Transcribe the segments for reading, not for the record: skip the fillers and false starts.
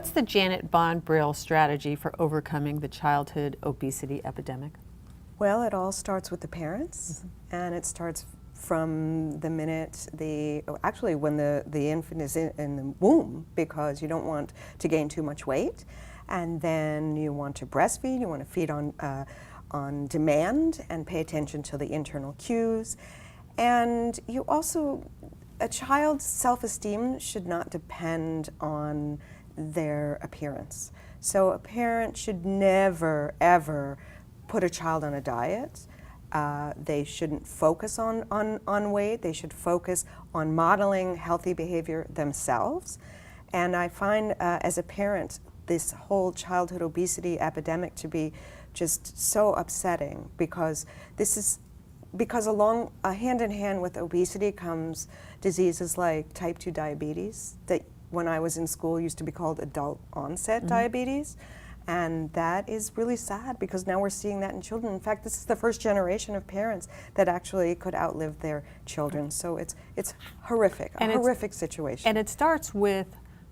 What's the Janet Bond Brill strategy for overcoming the childhood obesity epidemic? Well, it all starts with the parents, and it starts from the minute when the infant is in the womb, because you don't want to gain too much weight, and then you want to breastfeed. You want to feed on demand and pay attention to the internal cues, and you also, a child's self-esteem should not depend on their appearance. So a parent should never ever put a child on a diet. They shouldn't focus on weight. They should focus on modeling healthy behavior themselves. And I find as a parent this whole childhood obesity epidemic to be just so upsetting, because along hand in hand with obesity comes diseases like type 2 diabetes that when I was in school used to be called adult onset diabetes. And that is really sad, because now we're seeing that in children. In fact, this is the first generation of parents that actually could outlive their children. So it's horrific, a horrific situation. And it starts with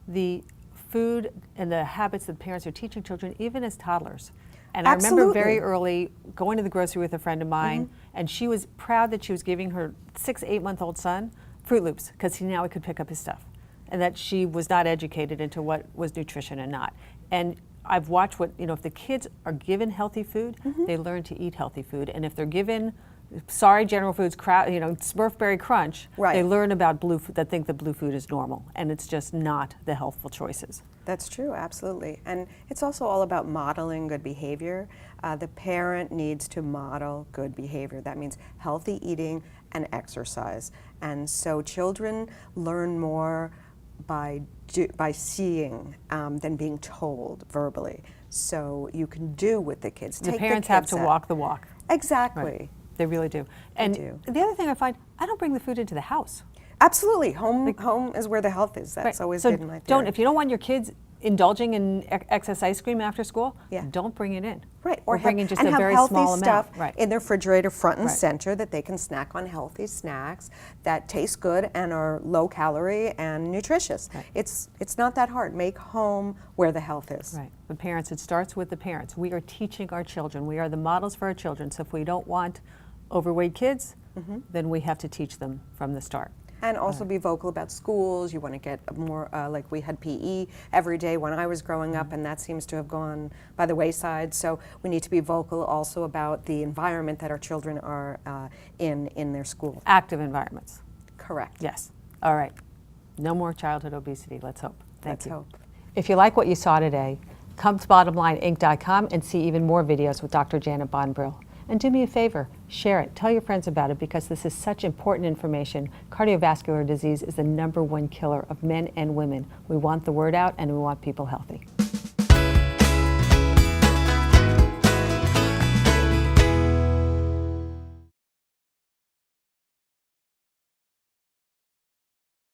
the food and the habits that parents are teaching children, even as toddlers. And I remember very early going to the grocery with a friend of mine, and she was proud that she was giving her 8-month-old son Fruit Loops, because now he could pick up his stuff, and that she was not educated into what was nutrition and not. And I've watched if the kids are given healthy food, they learn to eat healthy food. And if they're given, General Foods, Smurfberry Crunch, they learn about blue food, that think that blue food is normal, and it's just not the healthful choices. That's true, absolutely. And it's also all about modeling good behavior. The parent needs to model good behavior. That means healthy eating and exercise. And so children learn more by seeing than being told verbally. So you can do with the kids. The parents have to walk the walk. Exactly. Right. They really do. And the other thing I find, I don't bring the food into the house. Absolutely. Home is where the health is. That's always been my theory. If you don't want your kids indulging in excess ice cream after school, don't bring it in. Right. Or bring in just a very small amount. Stuff in the refrigerator front and center that they can snack on healthy snacks that taste good and are low calorie and nutritious. Right. It's not that hard. Make home where the health is. Right. The parents, it starts with the parents. We are teaching our children. We are the models for our children. So if we don't want overweight kids, then we have to teach them from the start. And also be vocal about schools. You want to get more, like we had PE every day when I was growing up, and that seems to have gone by the wayside. So we need to be vocal also about the environment that our children are in their school. Active environments. Correct. Yes. All right. No more childhood obesity, let's hope. Thank you. Let's hope. If you like what you saw today, come to bottomlineinc.com and see even more videos with Dr. Janet Bond Brill. And do me a favor, share it, tell your friends about it, because this is such important information. Cardiovascular disease is the #1 killer of men and women. We want the word out, and we want people healthy.